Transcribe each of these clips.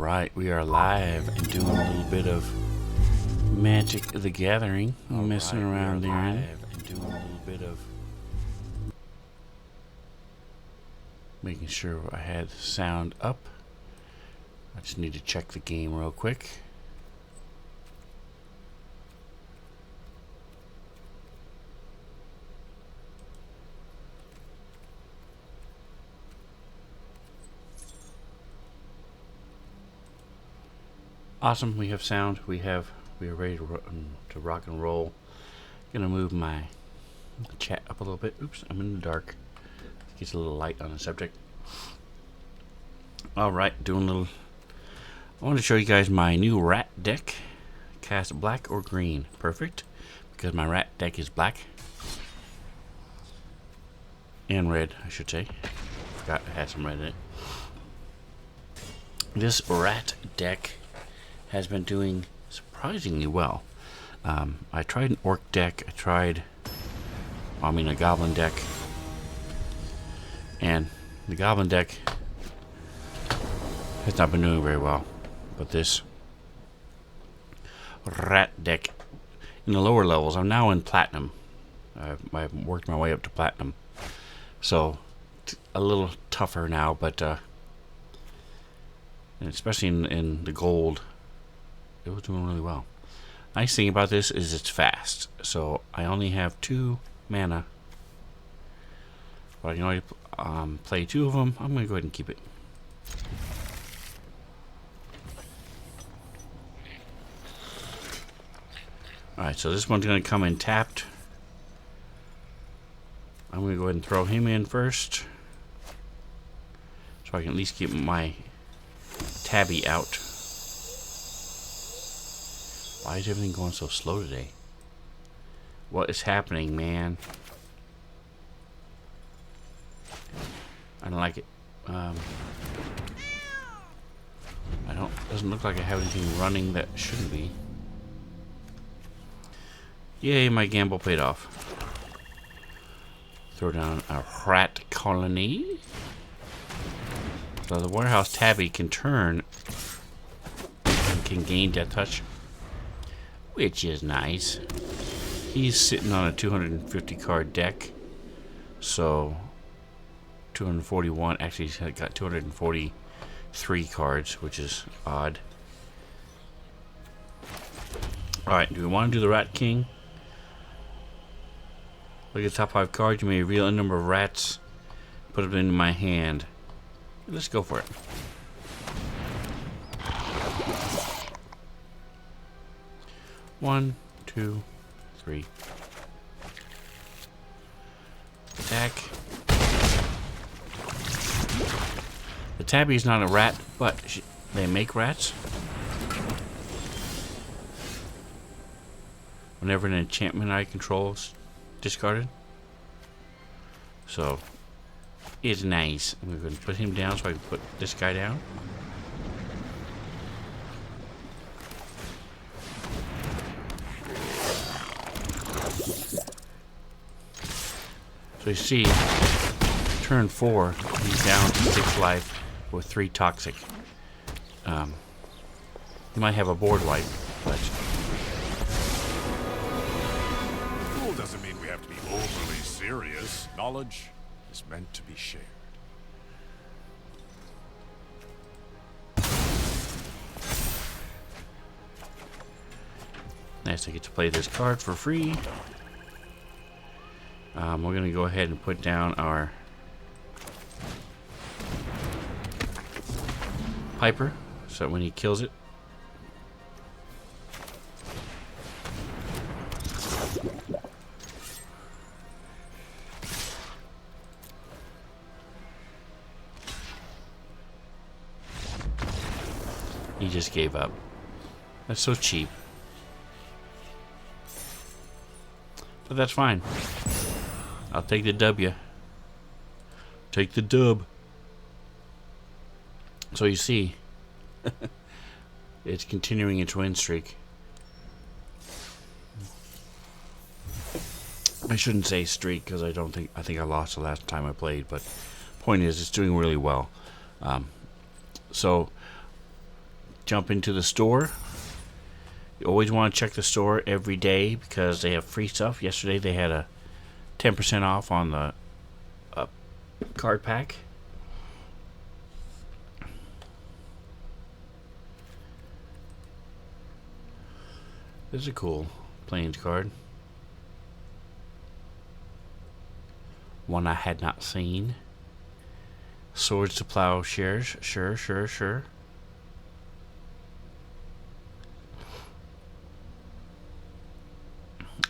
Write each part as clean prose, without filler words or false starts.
Alright, we are live and doing a little bit of Magic the Gathering. Messing around there. And doing a little bit of making sure I had the sound up. I just need to check the game real quick. Awesome, we have sound. We are ready to rock and roll. Gonna move my chat up a little bit. Oops, I'm in the dark. Gets a little light on the subject. Alright, doing a little. I want to show you guys my new rat deck. Cast black or green. Perfect. Because my rat deck is black. And red, I should say. Forgot I had some red in it. This rat deck has been doing surprisingly well. I tried an orc deck, a goblin deck, and the goblin deck has not been doing very well. But this rat deck in the lower levels, I'm now in platinum. I've worked my way up to platinum, so it's a little tougher now, but especially in the gold, it was doing really well. Nice thing about this is it's fast. So I only have 2 mana. But I can already play 2 of them. I'm going to go ahead and keep it. Alright, so this one's going to come in tapped. I'm going to go ahead and throw him in first. So I can at least keep my tabby out. Why is everything going so slow today? What is happening, man? I don't like it. Doesn't look like I have anything running that shouldn't be. Yay, my gamble paid off. Throw down a rat colony. So the warehouse tabby can turn and can gain death touch, which is nice. He's sitting on a 250 card deck, so 241. Actually, he's got 243 cards, which is odd. Alright, do we want to do the Rat King? Look at the top 5 cards. You may reveal a number of rats, put them into my hand. Let's go for it. One, 2, 3. Attack. The tabby is not a rat, but they make rats. Whenever an enchantment I control is discarded. So, it's nice. I'm going to put him down so I can put this guy down. So you see, turn 4, he's down to 6 life with 3 toxic. He might have a board wipe, but Rule doesn't mean we have to be overly serious. Knowledge is meant to be shared. nice, I get to play this card for free. We're going to go ahead and put down our Piper, so when he kills it, he just gave up. That's so cheap. But that's fine. I'll take the W. Take the dub. So you see, it's continuing its win streak. I shouldn't say streak because I think I lost the last time I played, but point is it's doing really well. So jump into the store. You always want to check the store every day because they have free stuff. Yesterday they had a 10% off on the card pack. This is a cool Plains card. One I had not seen. Swords to Plowshares. Sure.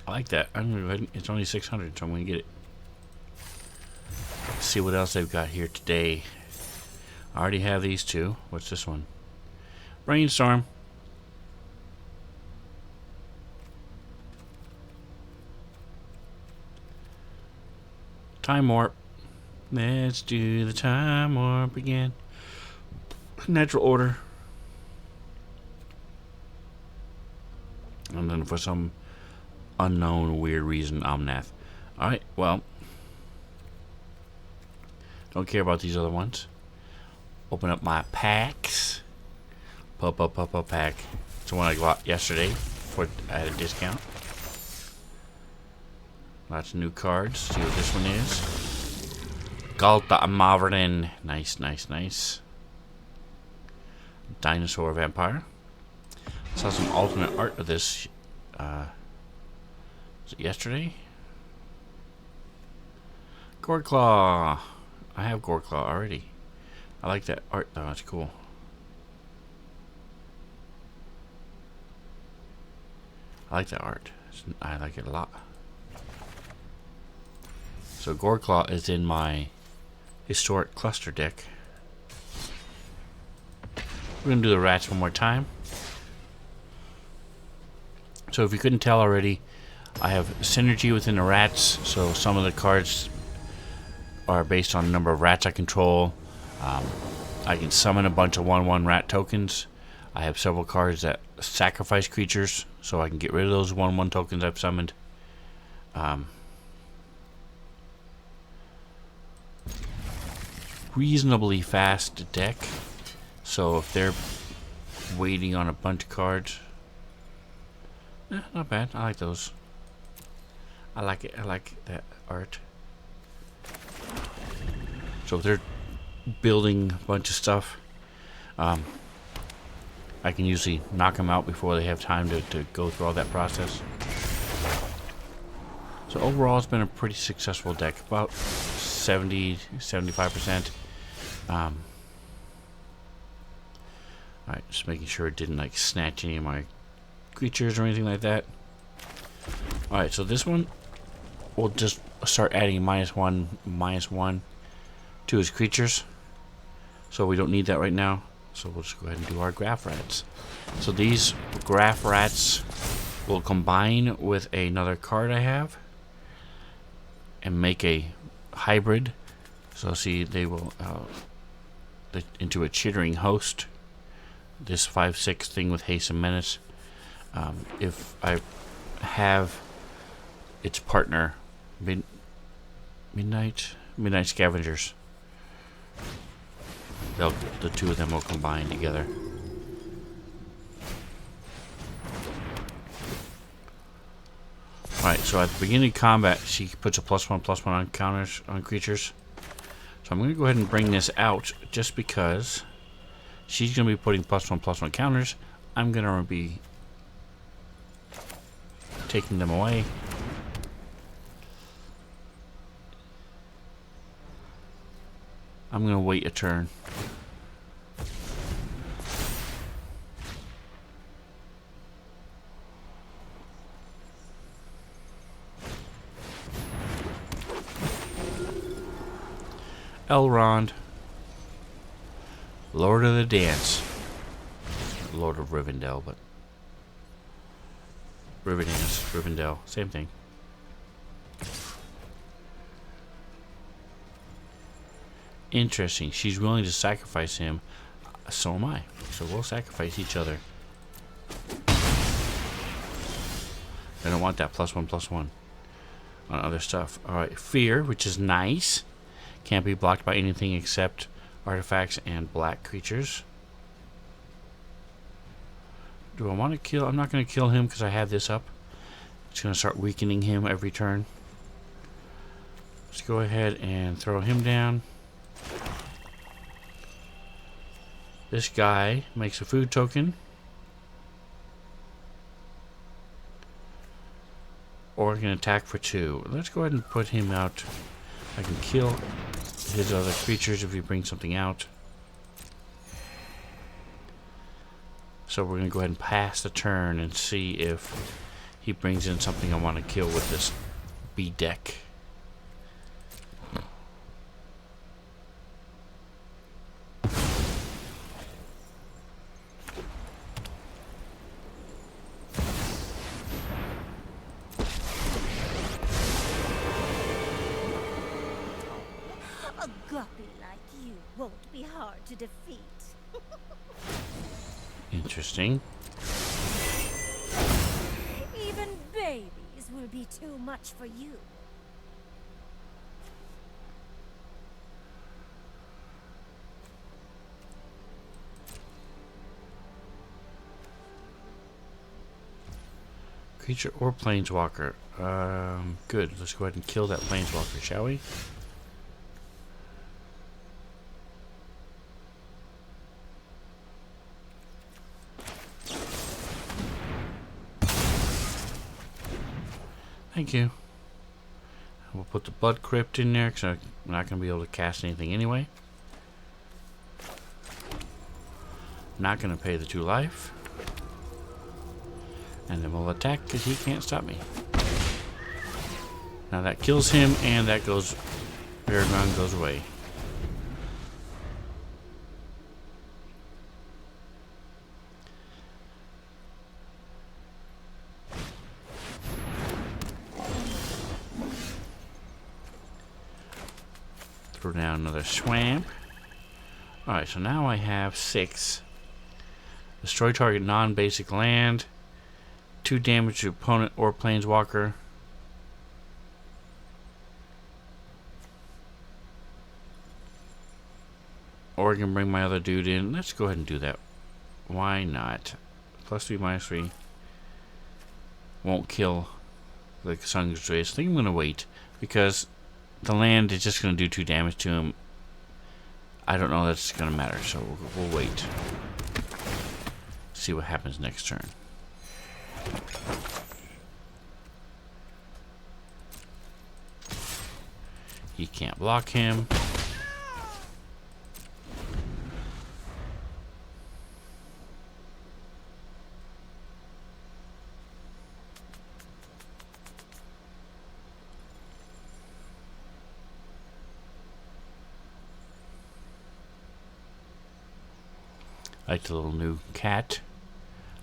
I like that. I'm gonna go ahead. It's only 600, so I'm gonna get it. Let's see what else they've got here today. I already have these two. What's this one? Brainstorm. Time warp. Let's do the time warp again. Natural order. And then for some unknown weird reason, Omnath. Alright, well. Don't care about these other ones. Open up my packs. Pop pack. It's the one I got yesterday for at a discount. Lots of new cards. See what this one is. Galta Maverin. Nice. Dinosaur Vampire. Saw some alternate art of this. Was it yesterday? Goreclaw. I have Goreclaw already. I like that art though. That's cool. I like that art. I like it a lot. So Goreclaw is in my historic cluster deck. We're going to do the rats one more time. So if you couldn't tell already, I have synergy within the rats. So some of the cards are based on the number of rats I control. I can summon a bunch of 1/1 rat tokens. I have several cards that sacrifice creatures, so I can get rid of those 1/1 tokens I've summoned. Reasonably fast deck, so if they're waiting on a bunch of cards, not bad. I like those. I like it. I like that art. So if they're building a bunch of stuff, I can usually knock them out before they have time to go through all that process. So overall, it's been a pretty successful deck. About 70-75%. Alright, just making sure it didn't like snatch any of my creatures or anything like that. Alright, so this one we'll just start adding -1/-1 to his creatures. So we don't need that right now. So we'll just go ahead and do our graph rats. So these graph rats will combine with another card I have and make a hybrid. So see, they will into a Chittering Host. This 5/6 thing with haste and menace. If I have its partner, Midnight Scavengers, the two of them will combine together. Alright, so at the beginning of combat, she puts a +1/+1 on counters on creatures. So I'm going to go ahead and bring this out just because she's going to be putting +1/+1 counters. I'm going to be taking them away. I'm going to wait a turn. Elrond, Lord of the Dance, Lord of Rivendell, but Rivendell, same thing. Interesting. She's willing to sacrifice him. So am I. So we'll sacrifice each other. I don't want that +1/+1 on other stuff. Alright, Fear, which is nice. Can't be blocked by anything except artifacts and black creatures. Do I want to kill? I'm not going to kill him because I have this up. It's going to start weakening him every turn. Let's go ahead and throw him down. This guy makes a food token. Or can attack for 2. Let's go ahead and put him out. I can kill his other creatures if he brings something out. So we're going to go ahead and pass the turn and see if he brings in something I want to kill with this B deck. A guppy like you won't be hard to defeat. Interesting. Even babies will be too much for you. Creature or planeswalker. Good. Let's go ahead and kill that planeswalker, shall we? Thank you. We'll put the Blood Crypt in there because I'm not going to be able to cast anything anyway. Not going to pay the 2 life. And then we'll attack because he can't stop me. Now that kills him and that goes... Paragon goes away. Throw down another swamp. Alright, so now I have 6. Destroy target non-basic land. 2 damage to opponent or planeswalker. Or I can bring my other dude in. Let's go ahead and do that. Why not? +3, -3. Won't kill the Sun's Race. I think I'm going to wait. Because the land is just going to do 2 damage to him. I don't know that's going to matter. So we'll wait. See what happens next turn. He can't block him. I like the little new cat.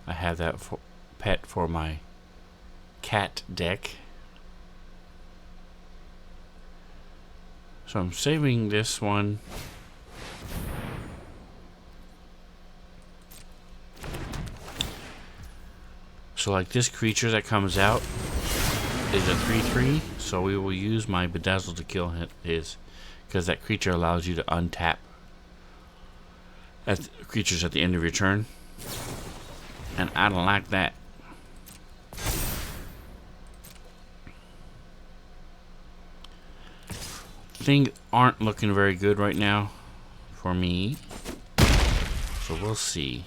I have that pet for my cat deck. So I'm saving this one. So like this creature that comes out is a 3/3. So we will use my Bedazzle to kill his, because that creature allows you to untap creatures at the end of your turn. And I don't like that. Things aren't looking very good right now for me. So we'll see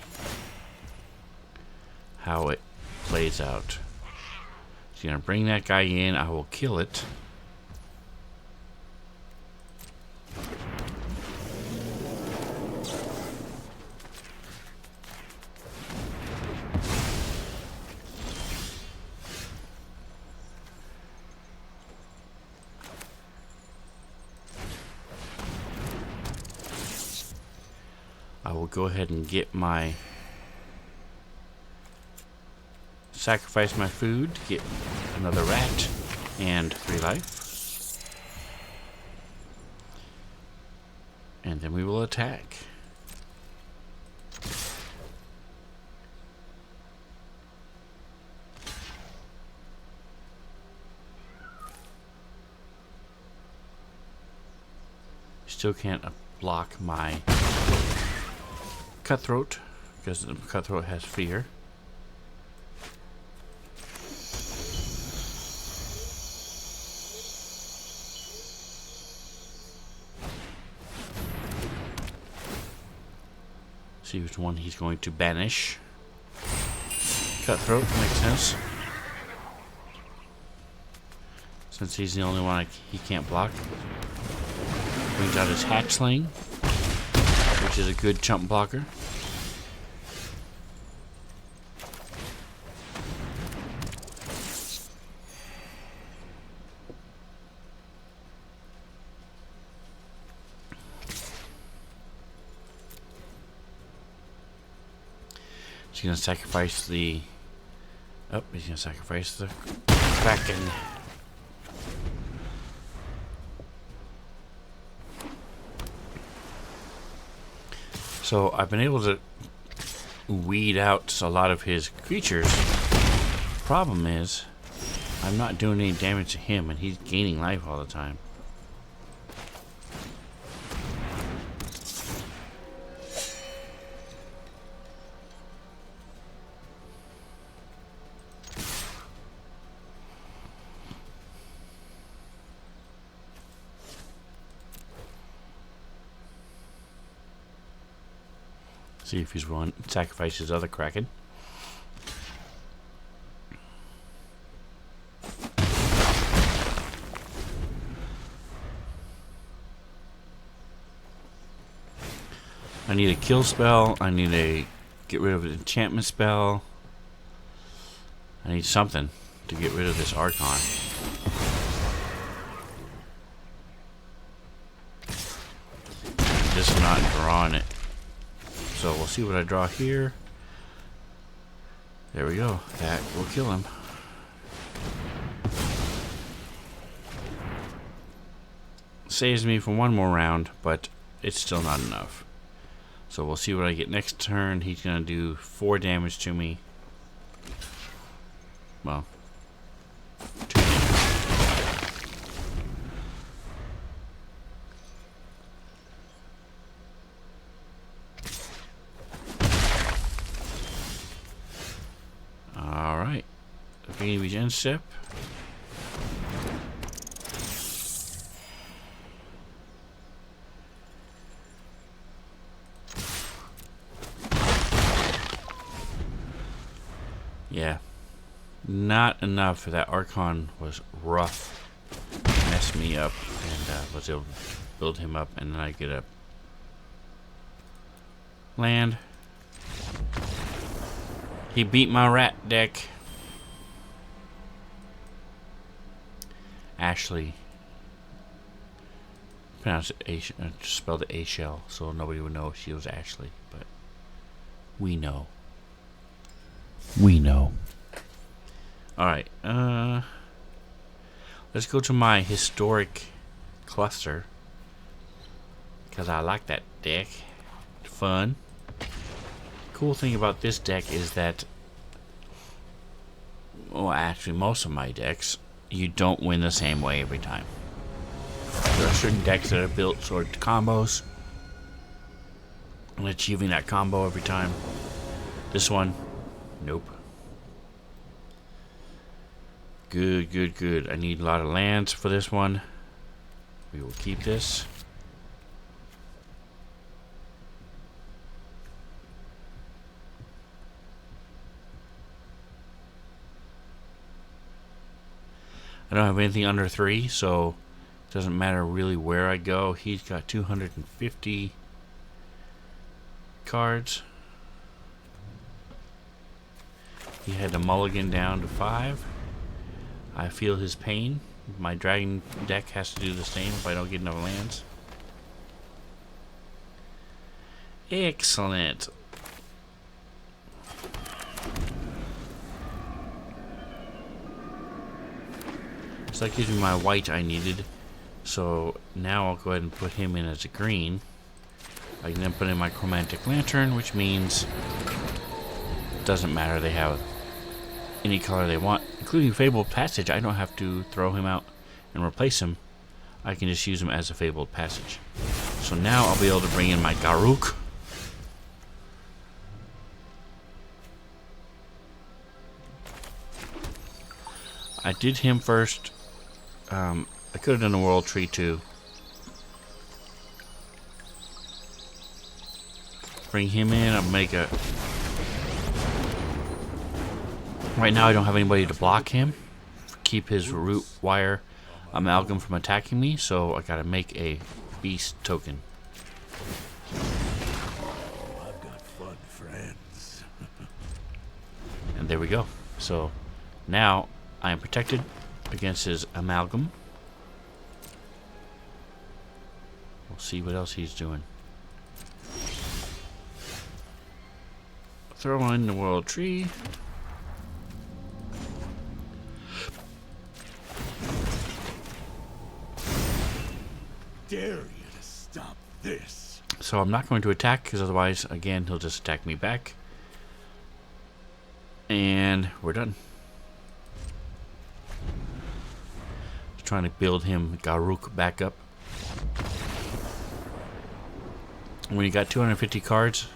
how it plays out. He's gonna bring that guy in. I will kill it. I will go ahead and get my sacrifice my food to get another rat and 3 life. And then we will attack. Still can't block my Cutthroat, because the Cutthroat has fear. See which one he's going to banish. Cutthroat, makes sense. Since he's the only one he can't block. Brings out his hatchling, which is a good chump blocker. He's gonna sacrifice the... Oh, he's gonna sacrifice the Kraken. So I've been able to weed out a lot of his creatures. Problem is, I'm not doing any damage to him, and he's gaining life all the time. See if he's willing to sacrifice his other Kraken. I need a kill spell. I need a get rid of an enchantment spell. I need something to get rid of this Archon. Just not drawing it. So we'll see what I draw here. There we go. That will kill him. Saves me for one more round, but it's still not enough. So we'll see what I get next turn. He's going to do 4 damage to me. Well, 2 damage. Alright. Affinity Regen Step. Yeah. Not enough for that Archon was rough. Messed me up and was able to build him up, and then I get a land. He beat my rat deck. Ashley. Pronounced it spelled it A-shell, so nobody would know she was Ashley, but we know. We know. Alright, let's go to my historic cluster, because I like that deck. Fun. Cool thing about this deck is that, well, actually most of my decks, you don't win the same way every time. There are certain decks that are built toward combos and achieving that combo every time. This one, nope. Good, good, good. I need a lot of lands for this one. We will keep this. I don't have anything under 3, so it doesn't matter really where I go. He's got 250 cards. He had the mulligan down to 5. I feel his pain. My dragon deck has to do the same if I don't get enough lands. Excellent. So that gives me my white I needed. So now I'll go ahead and put him in as a green. I can then put in my chromatic lantern, which means it doesn't matter, they have any color they want, including Fabled Passage. I don't have to throw him out and replace him. I can just use him as a Fabled Passage. So now I'll be able to bring in my Garruk. I did him first. I could have done a World Tree too. Bring him in. I'll make a... Right now I don't have anybody to block him. Keep his root wire amalgam from attacking me, so I gotta make a beast token. I've got fun friends. And there we go. So now I am protected against his amalgam. We'll see what else he's doing. Throw in the world tree. Dare you to stop this? So I'm not going to attack because otherwise, again, he'll just attack me back. And we're done. Just trying to build him Garruk back up. When you got 250 cards,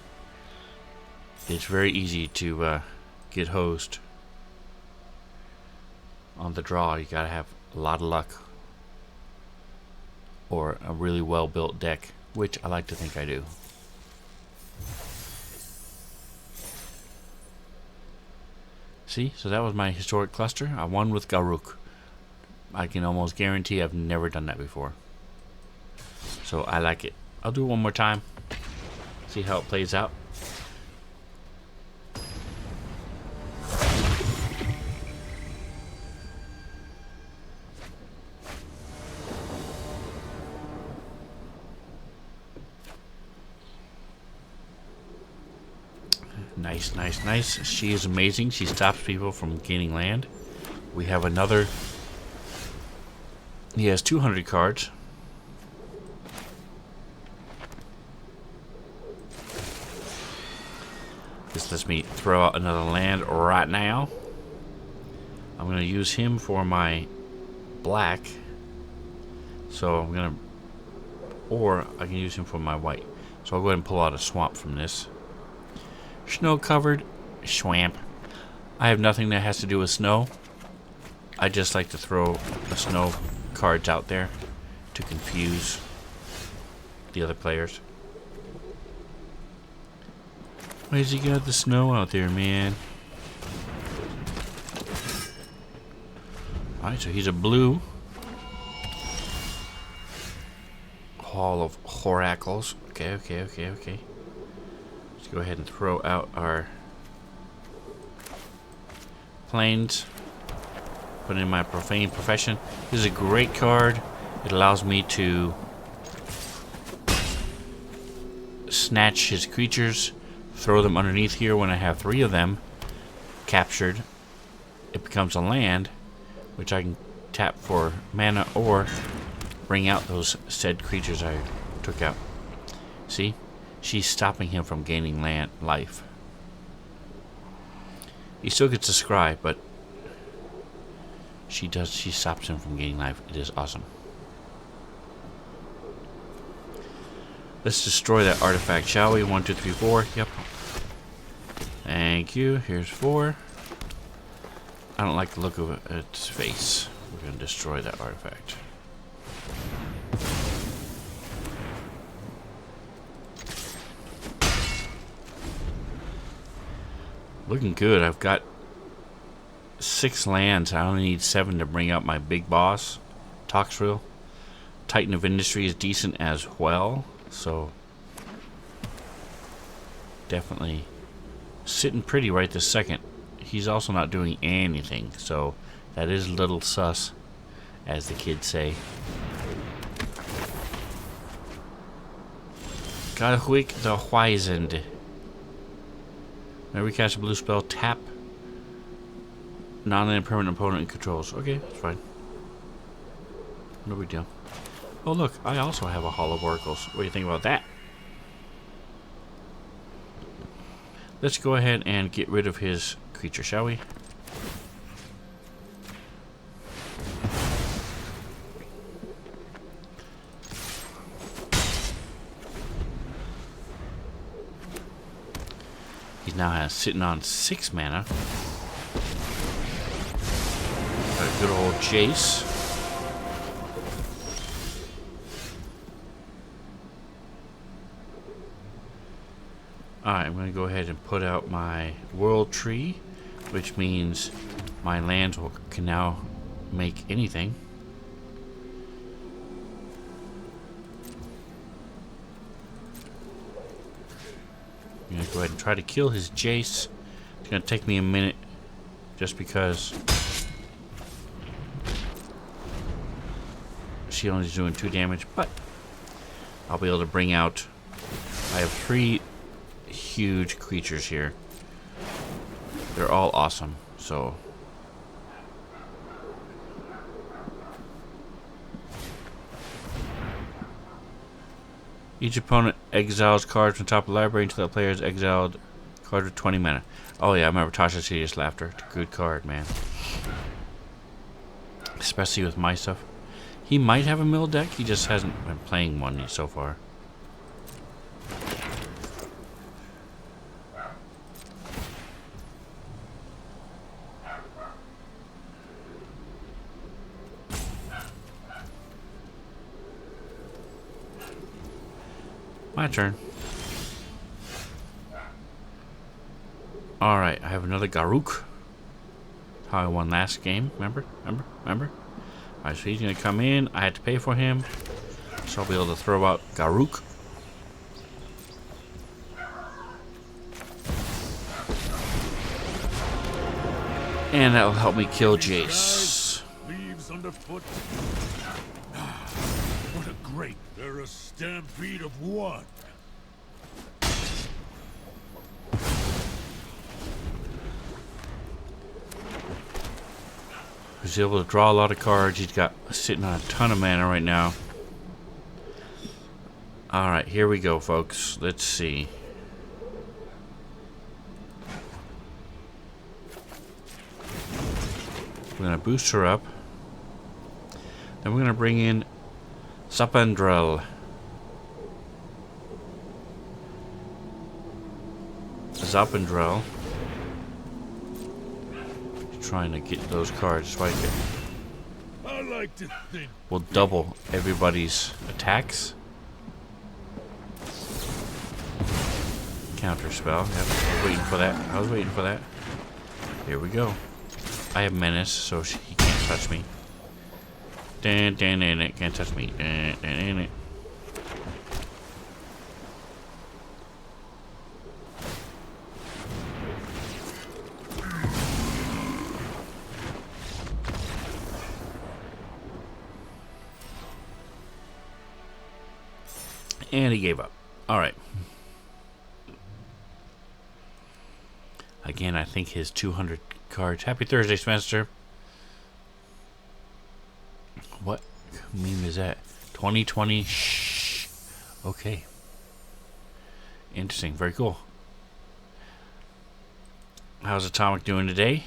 it's very easy to get hosed on the draw. You gotta have a lot of luck or a really well built deck, which I like to think I do. See, so that was my historic cluster. I won with Garruk. I can almost guarantee I've never done that before. So I like it. I'll do it one more time. See how it plays out. Nice, nice, nice. She is amazing. She stops people from gaining land. We have another. He has 200 cards. This lets me throw out another land right now. I'm going to use him for my black. So I'm going to... Or I can use him for my white. So I'll go ahead and pull out a swamp from this. Snow covered swamp. I have nothing that has to do with snow. I just like to throw the snow cards out there to confuse the other players. Why's he got the snow out there, man? Alright, so he's a blue. Hall of Horacles. Okay, okay, okay, okay. Let's go ahead and throw out our planes. Put in my Profane Profession. This is a great card. It allows me to snatch his creatures, throw them underneath here. When I have 3 of them captured, it becomes a land, which I can tap for mana or bring out those said creatures I took out. See? She's stopping him from gaining land life. He still gets a scry, but she stops him from gaining life. It is awesome. Let's destroy that artifact, shall we? 1, 2, 3, 4. Yep. Thank you. Here's 4. I don't like the look of its face. We're going to destroy that artifact. Looking good. I've got 6 lands. I only need 7 to bring out my big boss, Toxrill. Titan of Industry is decent as well, so definitely sitting pretty right this second. He's also not doing anything, so that is a little sus, as the kids say. Garruk the Wizened. Whenever we cast a blue spell, tap non-land permanent opponent controls. Okay, that's fine. No big deal. Oh look, I also have a Hall of Oracles. What do you think about that? Let's go ahead and get rid of his creature, shall we? He's now sitting on 6 mana. Got a good old Jace. Alright, I'm going to go ahead and put out my world tree, which means my lands can now make anything. I'm going to go ahead and try to kill his Jace. It's going to take me a minute just because she only is doing 2 damage, but I'll be able to bring out... I have 3 huge creatures here. They're all awesome, so... Each opponent exiles cards from the top of the library until that player has exiled card with 20 mana. Oh yeah, I remember Tasha's Serious Laughter. Good card, man. Especially with my stuff. He might have a mill deck, he just hasn't been playing one so far. My turn. Alright, I have another Garruk. How I won last game. Remember? Alright, so he's going to come in. I had to pay for him. So I'll be able to throw out Garruk. And that'll help me kill Jace. Leaves underfoot. What a great... They're a stampede of one. He's able to draw a lot of cards. He's got sitting on a ton of mana right now. Alright, here we go, folks. Let's see. We're going to boost her up. Then we're going to bring in Zapandrel. Zapandrel. Trying to get those cards so I like to think we'll double everybody's attacks. Counter spell. Yep, I was waiting for that. Here we go. I have Menace, so he can't touch me. Can't touch me. And he gave up. Alright. Again, I think his 200 cards. Happy Thursday, Spencer. What meme is that? 2020. Shh. Okay. Interesting. Very cool. How's Atomic doing today?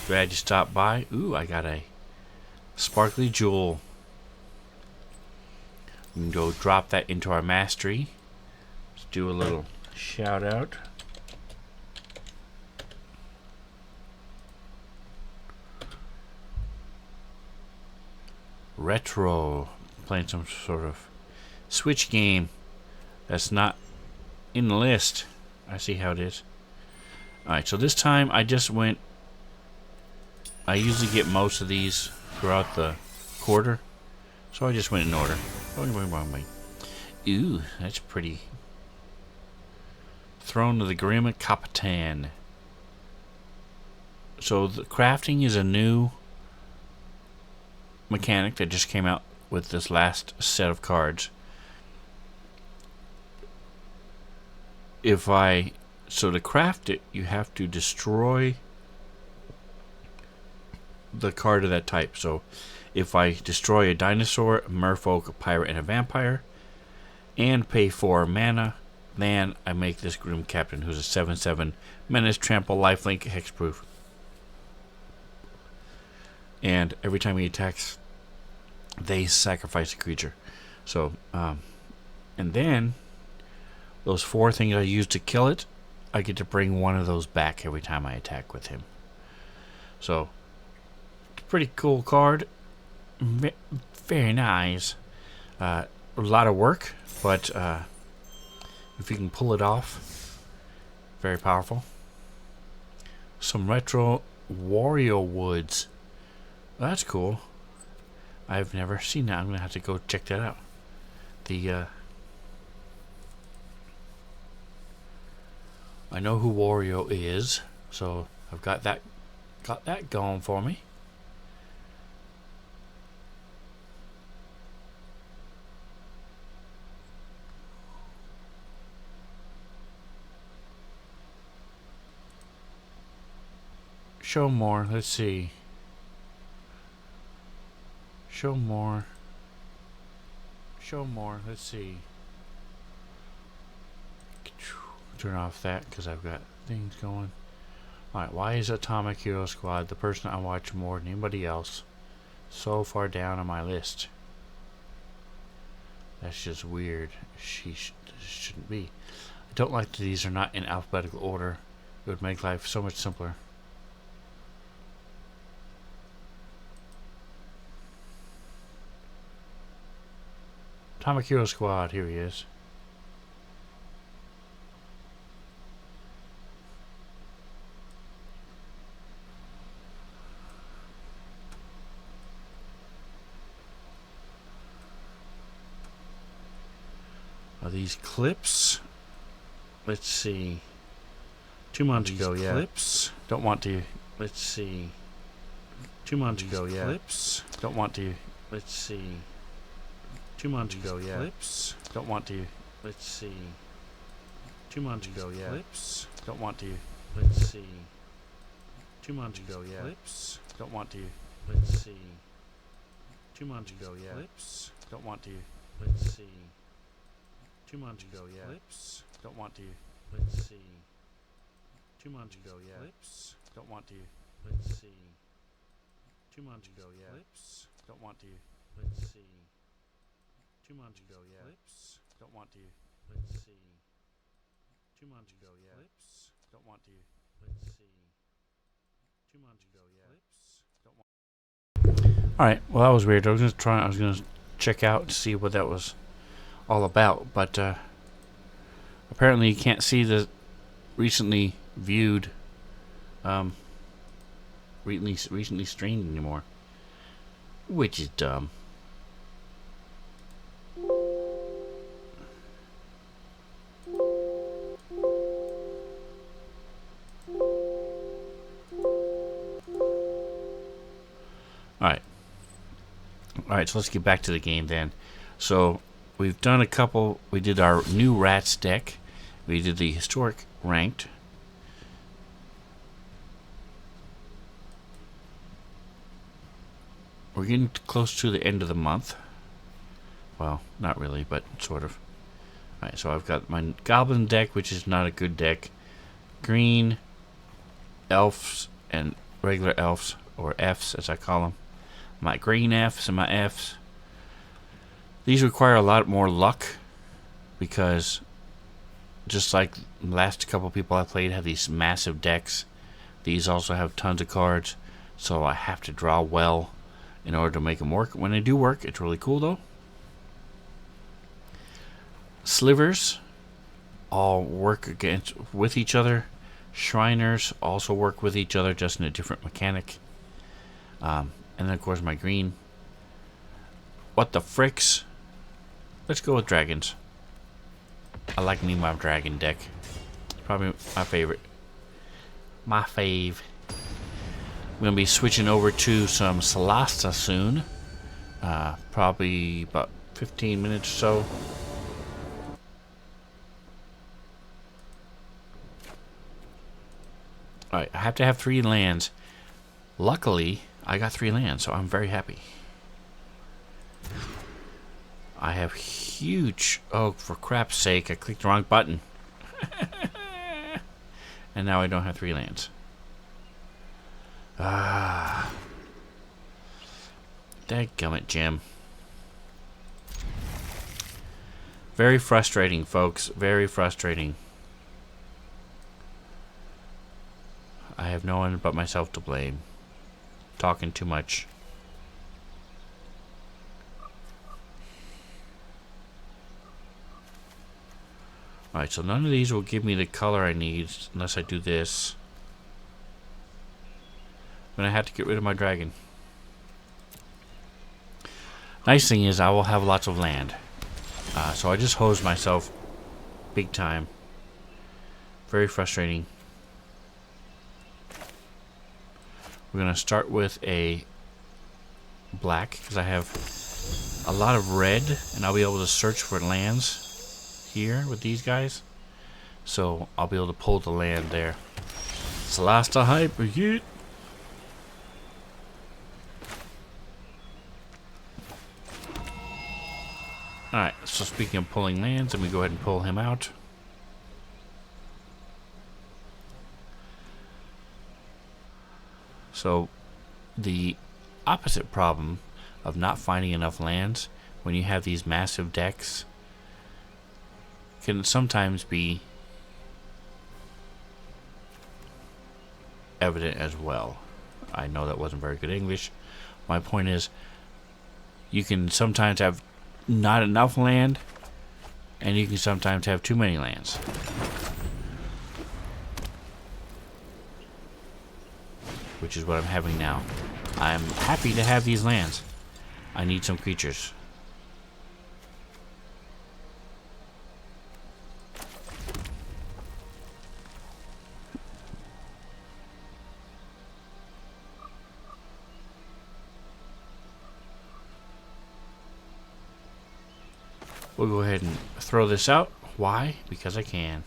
Glad you stopped by. Ooh, I got a sparkly jewel. We can go drop that into our mastery. Let's do a little shout out. Retro. Playing some sort of Switch game that's not in the list. I see how it is. Alright, so this time I just went... I usually get most of these throughout the quarter. So I just went in order. Ooh, that's pretty. Throne of the Grim Capitan. So the crafting is a new mechanic that just came out with this last set of cards. So to craft it, you have to destroy the card of that type. So if I destroy a dinosaur, a merfolk, a pirate, and a vampire, and pay 4 mana, then I make this Grim Captain, who's a 7/7 menace, trample, lifelink, hexproof. And every time he attacks, they sacrifice a creature. So, and then those 4 things I use to kill it, I get to bring one of those back every time I attack with him. So, pretty cool card. Very nice. A lot of work, but If you can pull it off, very powerful. Some retro Wario woods. That's cool. I've never seen that. I'm gonna have to go check that out. I know who Wario is, so I've got that going for me. Show more. Let's see. Show more. Show more. Let's see. Turn off that because I've got things going. Alright, why is Atomic Hero Squad the person I watch more than anybody else so far down on my list? That's just weird. Shouldn't be. I don't like that these are not in alphabetical order. It would make life so much simpler. Atomic Hero Squad, here he is. Are these clips? Let's see. 2 months ago, yeah. Clips. Don't want to. Let's see. 2 months ago, yeah. Clips. Don't want to. Let's see. 2 months ago, yeah. Clips. Don't want to. Let's see. 2 months ago, yeah. Clips. Don't want to. Let's see. 2 months ago, yeah. Clips. Don't want to. Let's see. 2 months ago, yeah. Clips. Don't want to. Let's see. 2 months ago, yeah. Clips. Don't want to. Let's see. 2 months ago, yeah. Clips. Don't want to. Let's see. 2 months ago, yeah. Clips. Don't want to. Let's see. 2 months ago, yeah. Clips. Don't want to. Let's see. 2 months ago, yeah. Clips. Don't want to. Let's see. 2 months ago, yeah. Clips. Don't want. All right. Well, that was weird. I was gonna check out and see what that was all about, but apparently you can't see the recently viewed, recently streamed anymore, which is dumb. Alright, so let's get back to the game then. So, we've done a couple. We did our new Rats deck. We did the historic ranked. We're getting close to the end of the month. Well, not really, but sort of. Alright, so I've got my Goblin deck, which is not a good deck. Green, Elves, and regular Elves, or Fs as I call them. My green Fs and my Fs. These require a lot more luck because just like the last couple people I played have these massive decks. These also have tons of cards, so I have to draw well in order to make them work. When they do work, it's really cool though. Slivers all work with each other. Shriners also work with each other, just in a different mechanic. And then of course my green. What the fricks? Let's go with dragons. I like me my dragon deck. It's probably my favorite. My fave. I'm going to be switching over to some Solasta soon. Probably about 15 minutes or so. Alright, I have to have 3 lands. Luckily, I got 3 lands, so I'm very happy. I have huge... Oh, for crap's sake, I clicked the wrong button. And now I don't have 3 lands. Ah. Dadgummit, Jim. Very frustrating, folks. Very frustrating. I have no one but myself to blame. Talking too much. Alright, so none of these will give me the color I need unless I do this. I'm gonna have to get rid of my dragon. Nice thing is I will have lots of land. So I just hosed myself big time. Very frustrating. We're gonna start with a black because I have a lot of red and I'll be able to search for lands here with these guys. So I'll be able to pull the land there. Celasta hype, yeet. Alright, so speaking of pulling lands, let me go ahead and pull him out. So, the opposite problem of not finding enough lands when you have these massive decks can sometimes be evident as well. I know that wasn't very good English. My point is, you can sometimes have not enough land, and you can sometimes have too many lands. Which is what I'm having now. I'm happy to have these lands. I need some creatures. We'll go ahead and throw this out. Why? Because I can.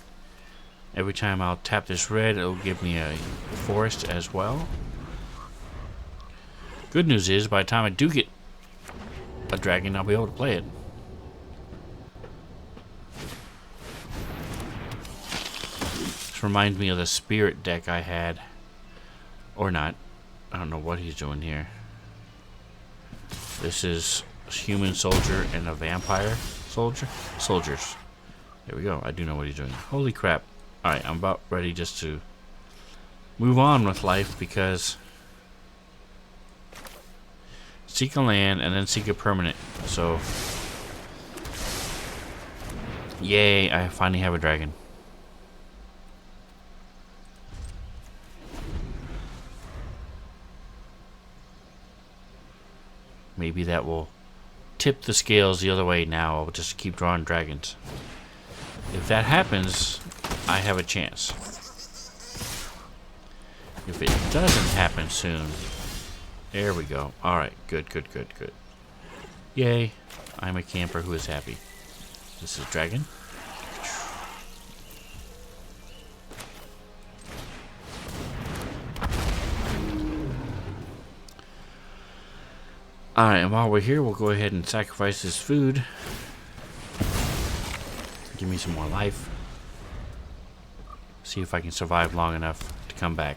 Every time I'll tap this red, it'll give me a forest as well. Good news is, by the time I do get a dragon, I'll be able to play it. This reminds me of the spirit deck I had. Or not. I don't know what he's doing here. This is a human soldier and a vampire soldier. Soldiers. There we go. I do know what he's doing. Holy crap. Alright, I'm about ready just to move on with life because seek a land and then seek a permanent. So, yay, I finally have a dragon. Maybe that will tip the scales the other way now. I'll just keep drawing dragons. If that happens, I have a chance. If it doesn't happen soon, there we go. Alright, good, good, good, good. Yay, I'm a camper who is happy. This is dragon. Alright, and while we're here, we'll go ahead and sacrifice this food. Give me some more life. See if I can survive long enough to come back.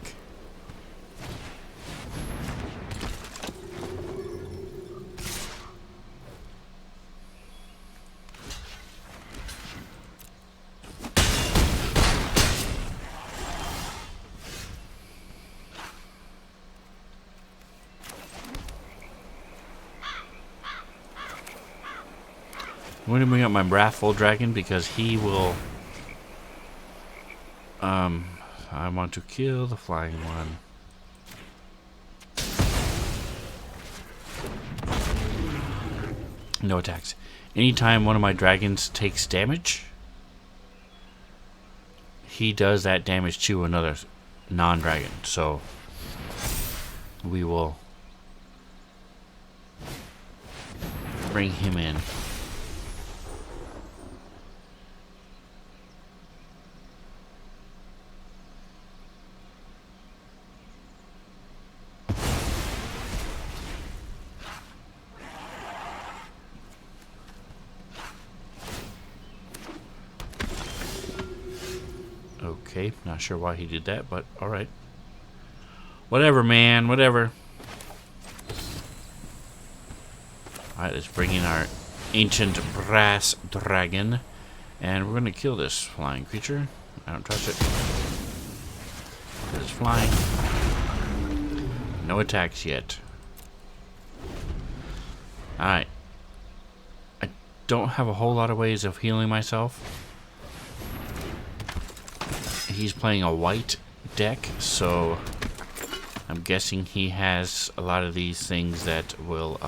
I'm going to bring up my Wrathful Dragon because he will... I want to kill the flying one. No attacks. Anytime one of my dragons takes damage, he does that damage to another non-dragon. So we will bring him in. Okay, not sure why he did that, but alright. Whatever, man, whatever. Alright, let's bring in our ancient brass dragon. And we're going to kill this flying creature. I don't trust it. It's flying. No attacks yet. Alright. I don't have a whole lot of ways of healing myself. he's playing a white deck, so I'm guessing he has a lot of these things that will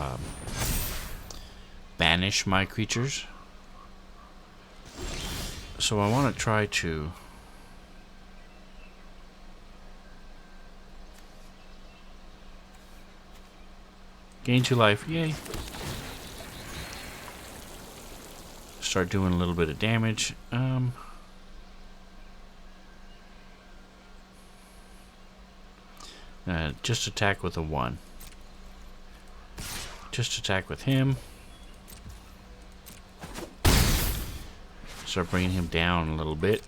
banish my creatures. So I want to try to gain 2 life. Yay. Start doing a little bit of damage. Just attack with a 1. Just attack with him. Start bringing him down a little bit.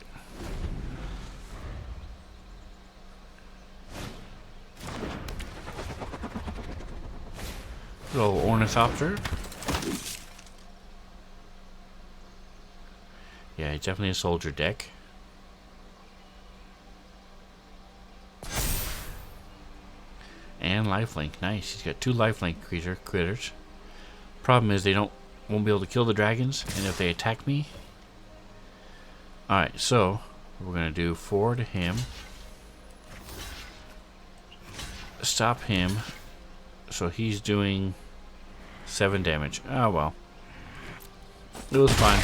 Little Ornithopter. Yeah, he's definitely a soldier deck. And lifelink. Nice. He's got 2 lifelink critters. Problem is they won't be able to kill the dragons, and if they attack me. Alright, so we're gonna do 4 to him. Stop him. So he's doing 7 damage. Oh well. It was fine.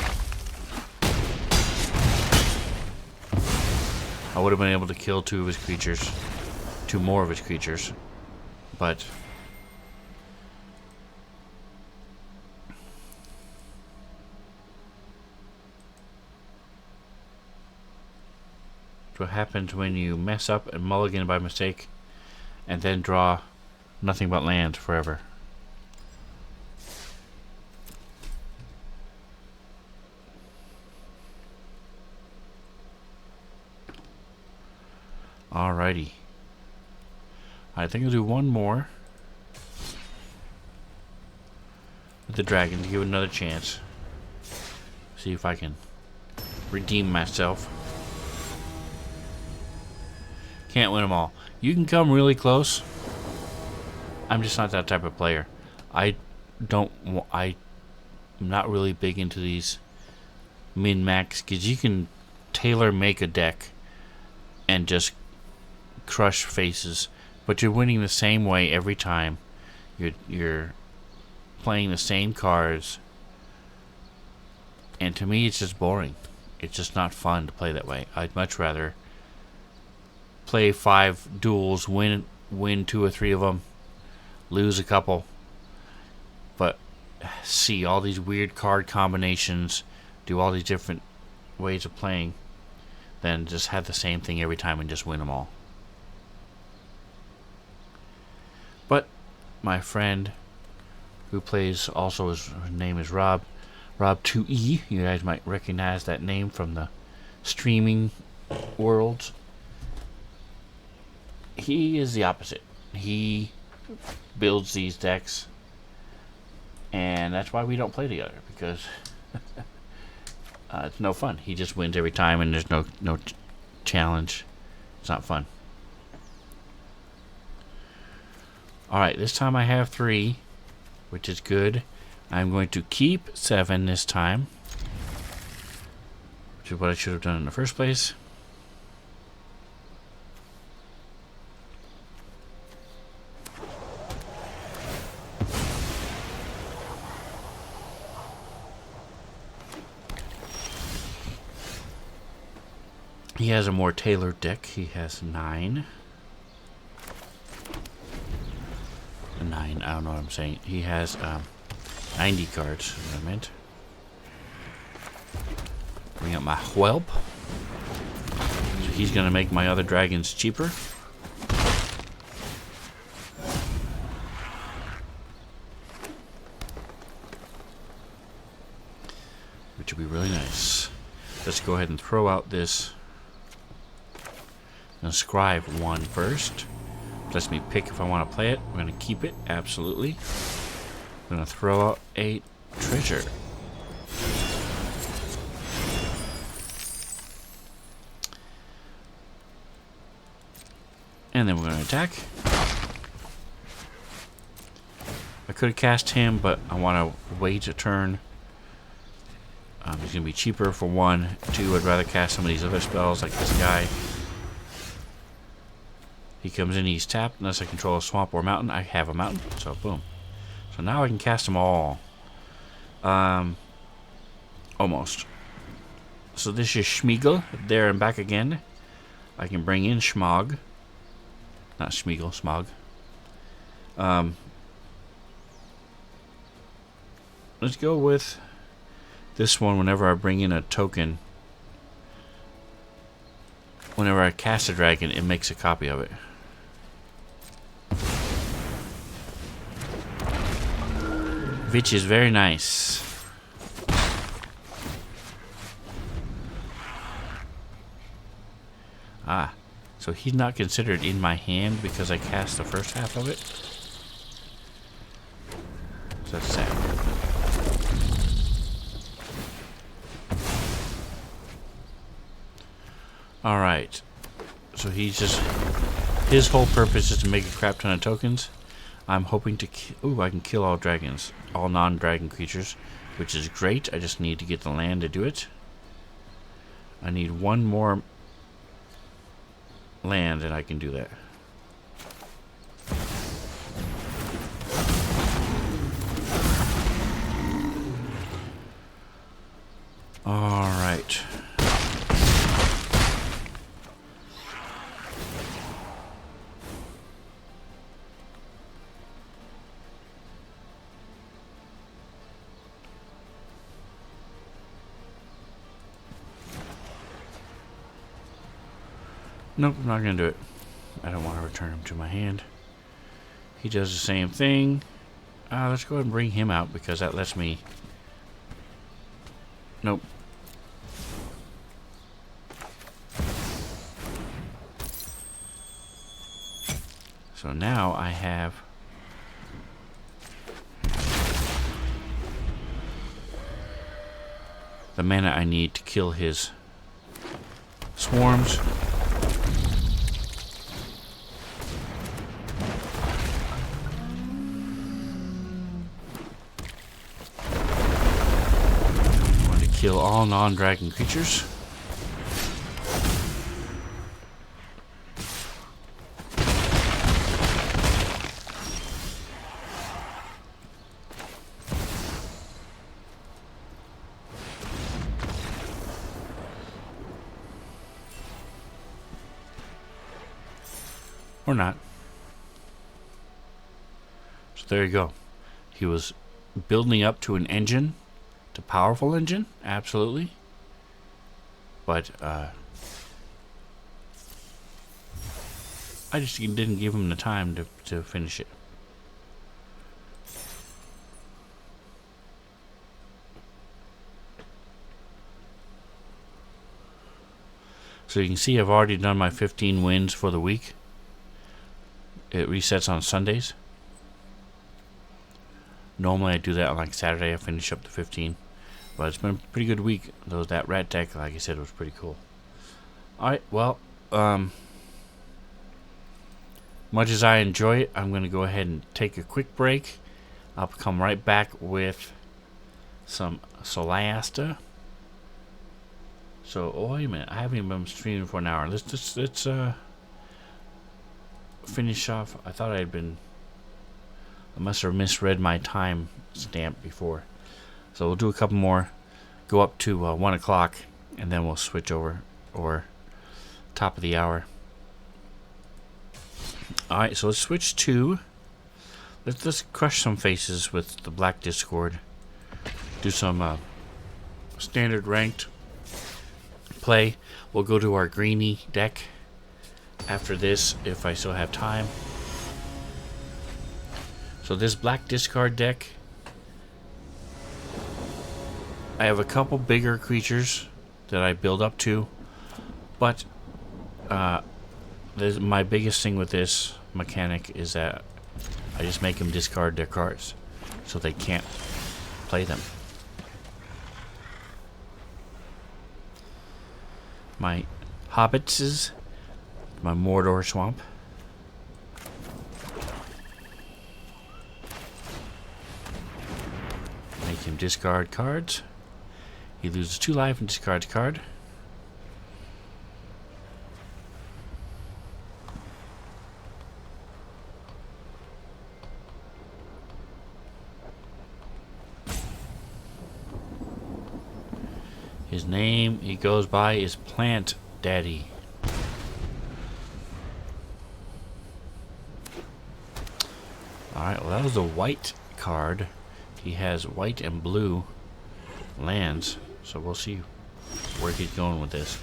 I would have been able to kill 2 of his creatures. 2 more of his creatures. But what happens when you mess up and mulligan by mistake and then draw nothing but land forever. Alrighty. I think I'll do one more with the dragon to give it another chance. See if I can redeem myself. Can't win them all. You can come really close. I'm just not that type of player. I'm not really big into these min-max because you can tailor make a deck and just crush faces, but you're winning the same way every time. You're playing the same cards, and to me it's just boring. It's just not fun to play that way. I'd much rather play 5 duels, win 2 or 3 of them, lose a couple, but see all these weird card combinations, do all these different ways of playing, than just have the same thing every time and just win them all. But my friend who plays also, his name is Rob2E. You guys might recognize that name from the streaming worlds. He is the opposite. He builds these decks, and that's why we don't play together, because it's no fun. He just wins every time, and there's no challenge. It's not fun. Alright, this time I have 3, which is good. I'm going to keep 7 this time, which is what I should have done in the first place. He has a more tailored deck. He has 9. 9, I don't know what I'm saying. He has 90 cards, is what I meant. Bring up my whelp. So he's going to make my other dragons cheaper. Which would be really nice. Let's go ahead and throw out this Scribe 1 first. Lets me pick if I want to play it. We're going to keep it, absolutely. I'm going to throw out a treasure. And then we're going to attack. I could have cast him, but I want to wait a turn. He's It's going to be cheaper for 1. 2, I'd rather cast some of these other spells like this guy. He comes in, he's tapped. Unless I control a swamp or a mountain. I have a mountain, so boom. So now I can cast them all. Almost. So this is Schmeagol. There and back again. I can bring in Schmog. Not Schmeagol, Smog. Let's go with this one. Whenever I bring in a token, whenever I cast a dragon, it makes a copy of it. Which is very nice. Ah, so he's not considered in my hand because I cast the first half of it. So that's sad. Alright. So he's just... his whole purpose is to make a crap ton of tokens. I'm hoping to... ooh, I can kill all dragons. All non-dragon creatures. Which is great. I just need to get the land to do it. I need one more land and I can do that. Alright. Nope, I'm not going to do it. I don't want to return him to my hand. He does the same thing. Let's go ahead and bring him out because that lets me... nope. So now I have... the mana I need to kill his swarms. Kill all non-dragon creatures. Or not. So there you go. He was building up to an engine. To powerful engine, absolutely. But I just didn't give him the time to finish it. So you can see I've already done my 15 wins for the week. It resets on Sundays. Normally I do that on like Saturday. I finish up the 15. But it's been a pretty good week. Though that rat deck, like I said, was pretty cool. Alright, well, much as I enjoy it, I'm going to go ahead and take a quick break. I'll come right back with some Solasta. So, oh, wait a minute. I haven't even been streaming for an hour. Let's finish off. I thought I had been... I must have misread my time stamp before. So we'll do a couple more. Go up to 1 o'clock. And then we'll switch over. Or top of the hour. Alright, so let's switch to... Let's crush some faces with the Black Discord. Do some standard ranked play. We'll go to our greeny deck after this if I still have time. So this Black Discard deck, I have a couple bigger creatures that I build up to, but my biggest thing with this mechanic is that I just make them discard their cards so they can't play them. My hobbitses, my Mordor swamp. Make him discard cards. He loses 2 life and discards a card. His name he goes by is Plant Daddy. Alright, well that was a white card. He has white and blue lands, so we'll see where he's going with this.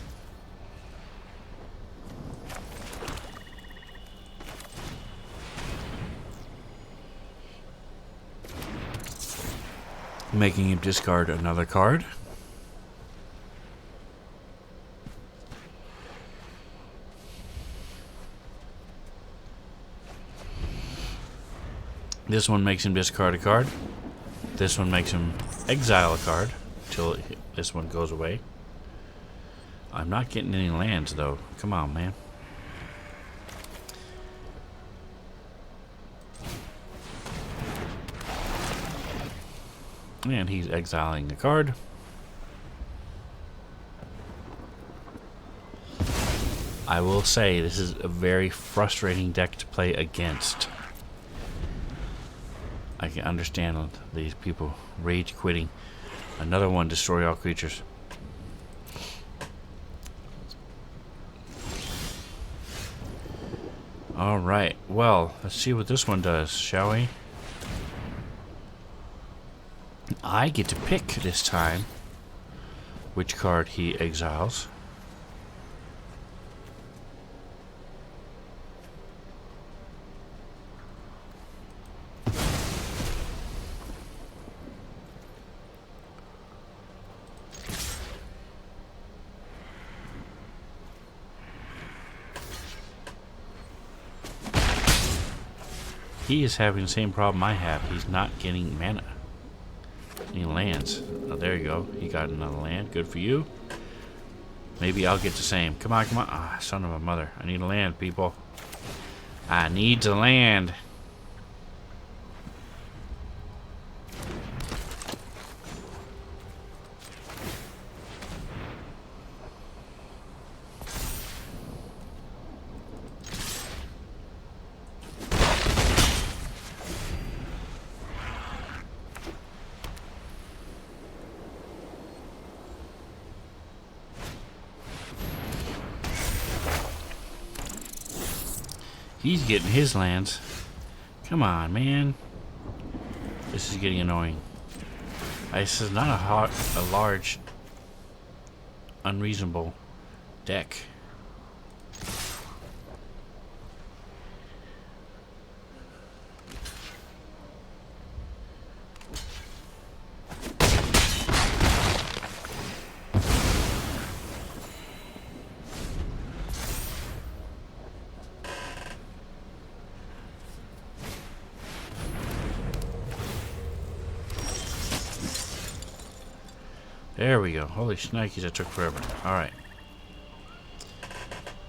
Making him discard another card. This one makes him discard a card. This one makes him exile a card till this one goes away. I'm not getting any lands though. Come on, man. And he's exiling a card. I will say this is a very frustrating deck to play against. I can understand these people rage quitting. Another one, destroy all creatures. Alright, well, let's see what this one does, shall we? I get to pick this time which card he exiles. He is having the same problem I have. He's not getting mana. Any lands. Oh, there you go. He got another land. Good for you. Maybe I'll get the same. Come on, come on. Ah, son of a mother. I need a land, people. I need a land. He's getting his lands. Come on, man. This is getting annoying. This is not a large, unreasonable deck. There we go. Holy shnikes, that took forever. Alright.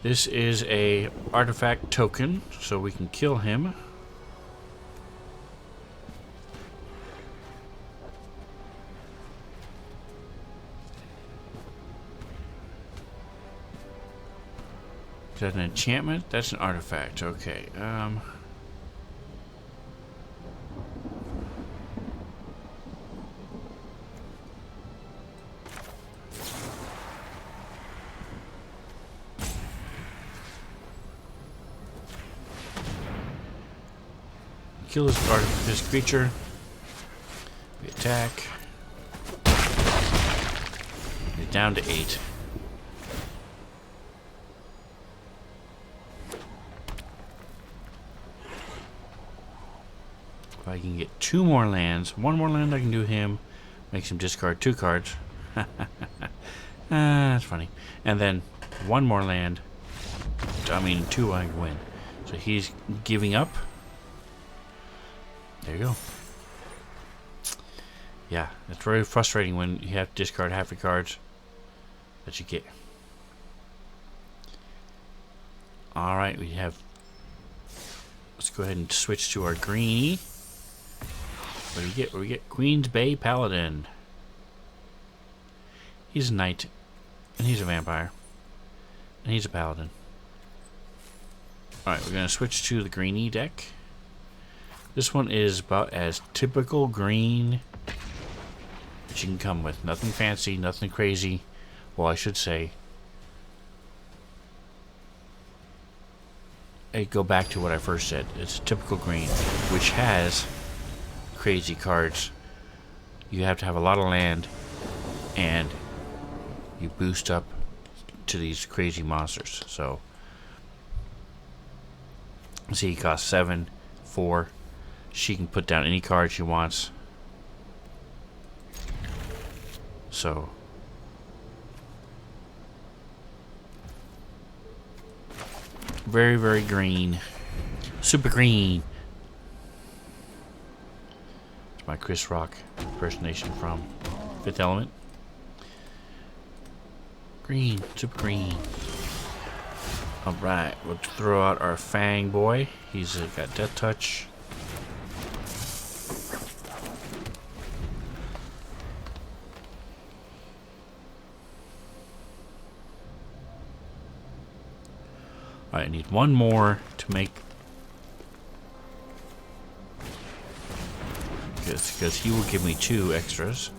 This is a artifact token, so we can kill him. Is that an enchantment? That's an artifact. Okay. Kill this creature. We attack. He's down to 8. If I can get 2 more lands, 1 more land I can do him, makes him discard 2 cards. That's funny. And then 1 more land, 2 I win. So he's giving up. There you go. Yeah, it's very frustrating when you have to discard half your cards that you get. Alright, we have... Let's go ahead and switch to our greenie. What do we get? We get Queen's Bay Paladin. He's a knight, and he's a vampire, and he's a paladin. Alright, we're going to switch to the greeny deck. This one is about as typical green as you can come with. Nothing fancy, nothing crazy. Well, I should say, I go back to what I first said. It's typical green, which has crazy cards. You have to have a lot of land, and you boost up to these crazy monsters. So, see, he costs 7, 4. She can put down any card she wants. So, very, very green. Super green. It's my Chris Rock impersonation from Fifth Element. Green, super green. Alright, we'll throw out our Fang boy. He's got Death Touch. Alright, I need one more to make, because he will give me 2 extras.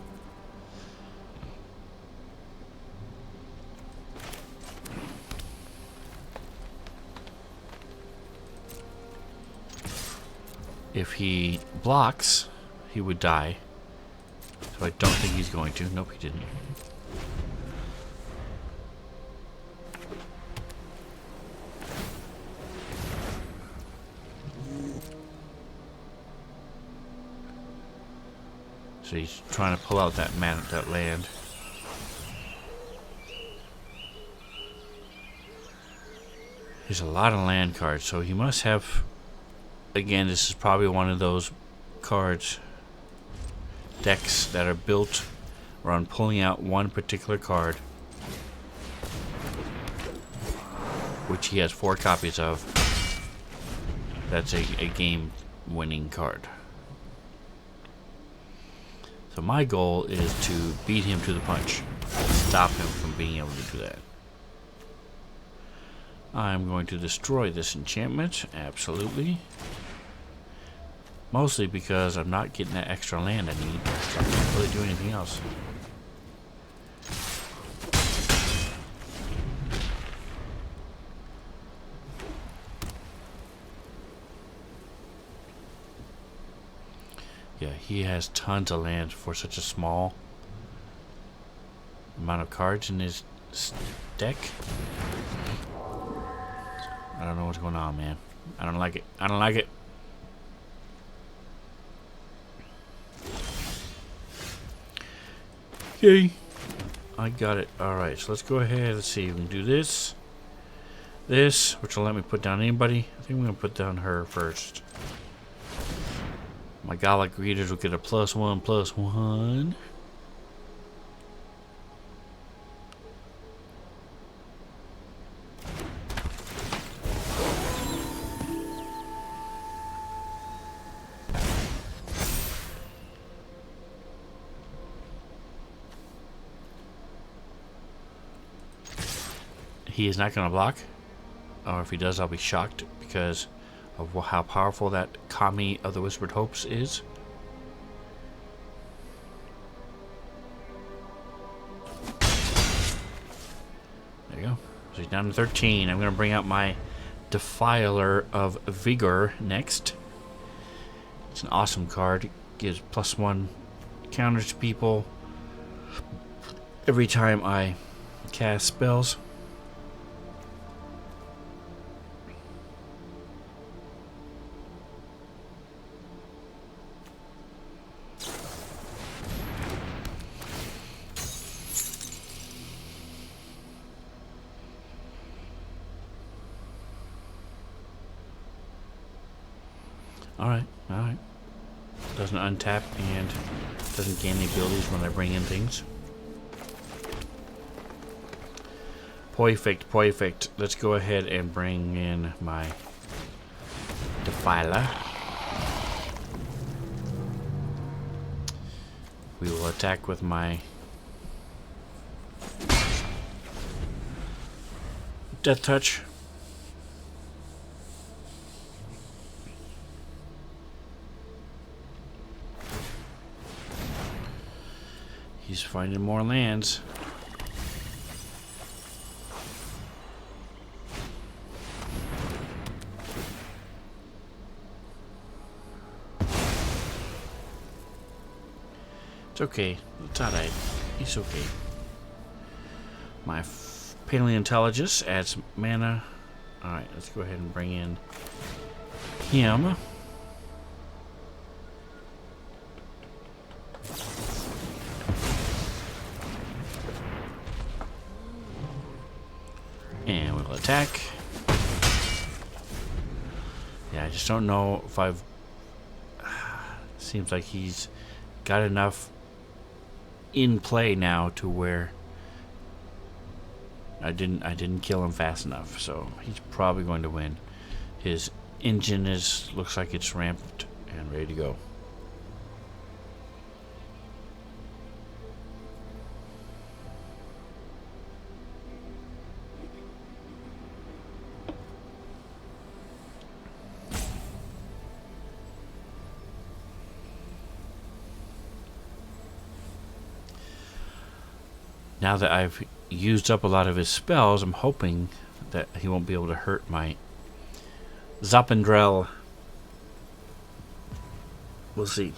If he blocks, he would die. So I don't think he's going to. Nope, he didn't. So he's trying to pull out that land. There's a lot of land cards, so he must have. Again, this is probably one of those decks that are built around pulling out one particular card, which he has 4 copies of. That's a game-winning card. So my goal is to beat him to the punch. Stop him from being able to do that. I'm going to destroy this enchantment. Absolutely. Mostly because I'm not getting that extra land I need. So I can't really do anything else. Yeah, he has tons of land for such a small amount of cards in his deck. I don't know what's going on, man. I don't like it. I don't like it. Okay. I got it. Alright, so let's go ahead. Let's see. We can do this. This, which will let me put down anybody. I think we're going to put down her first. My Gallic readers will get a +1/+1. He is not going to block. Or if he does, I'll be shocked because of how powerful that Kami of the Whispered Hopes is. There you go. So he's down to 13. I'm going to bring out my Defiler of Vigor next. It's an awesome card. It gives +1 counters to people every time I cast spells. Alright. Doesn't untap and doesn't gain any abilities when I bring in things. Perfect. Let's go ahead and bring in my Defiler. We will attack with my Death Touch. He's finding more lands. It's okay. It's alright. He's okay. My Paleontologist adds mana. Alright, let's go ahead and bring in him. And we'll attack. Yeah, I just don't know if I've... Seems like he's got enough in play now to where I didn't kill him fast enough, so he's probably going to win. His engine looks like it's ramped and ready to go. Now that I've used up a lot of his spells, I'm hoping that he won't be able to hurt my Zapandrel. We'll see.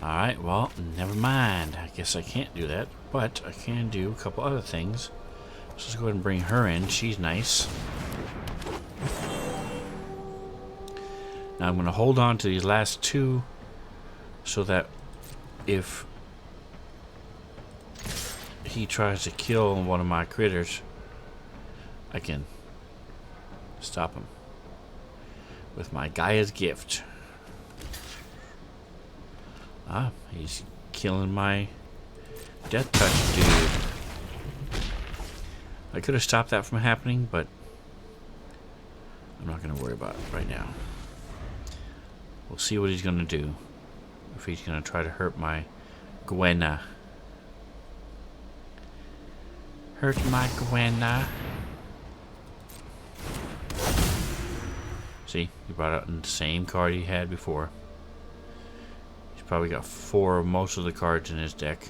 Alright, well, never mind. I guess I can't do that, but I can do a couple other things. So let's go ahead and bring her in. She's nice. Now I'm going to hold on to these last two so that if he tries to kill one of my critters, I can stop him with my Gaia's Gift. Ah, he's killing my Death Touch dude. I could have stopped that from happening, but I'm not going to worry about it right now. We'll see what he's going to do. If he's going to try to hurt my Gwenna. Hurt my Gwenna. See, he brought out the same card he had before. Probably got four of most of the cards in his deck.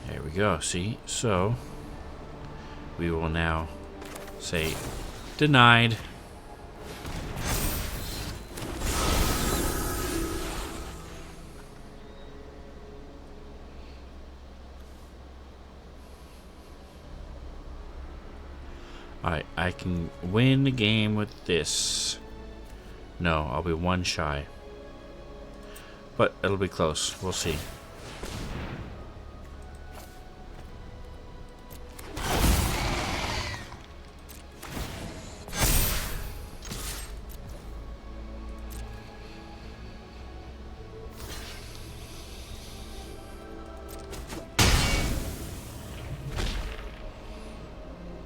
There we go, see? So, we will now say denied. Alright, I can win the game with this. No, I'll be one shy. But it'll be close. We'll see.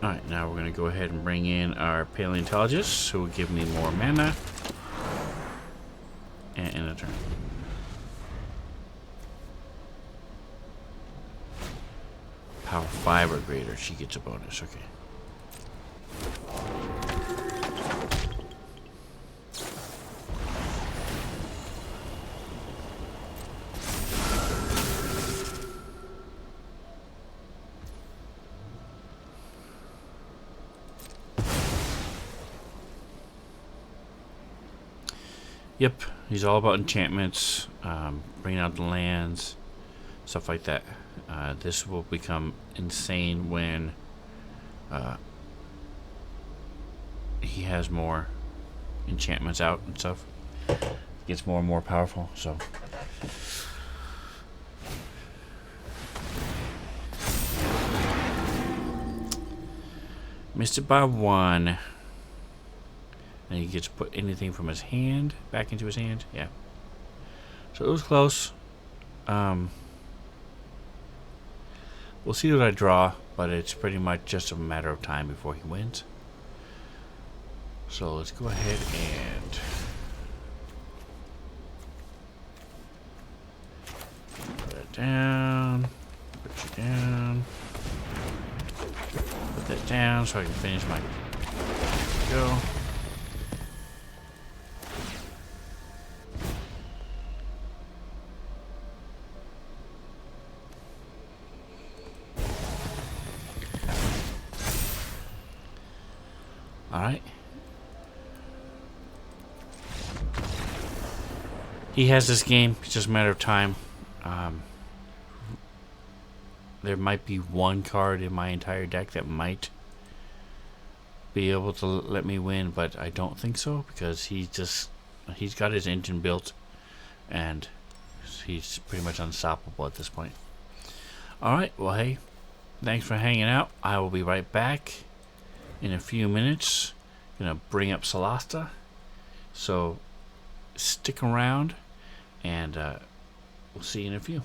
Alright, now we're going to go ahead and bring in our Paleontologist, who will give me more mana. And end a turn. Power 5 or greater, she gets a bonus, okay. Yep, he's all about enchantments, bringing out the lands, stuff like that. This will become insane when he has more enchantments out and stuff. Gets more and more powerful, so. Missed it by one. And he gets to put anything from his hand back into his hand. Yeah. So it was close. We'll see what I draw, but it's pretty much just a matter of time before he wins. So let's go ahead and put it down. Put you down. Put that down so I can finish my go. Alright. He has this game. It's just a matter of time. There might be one card in my entire deck that might be able to let me win, but I don't think so because he's got his engine built and he's pretty much unstoppable at this point. Alright, well hey, thanks for hanging out. I will be right back in a few minutes. Gonna bring up Solasta, so stick around and we'll see you in a few.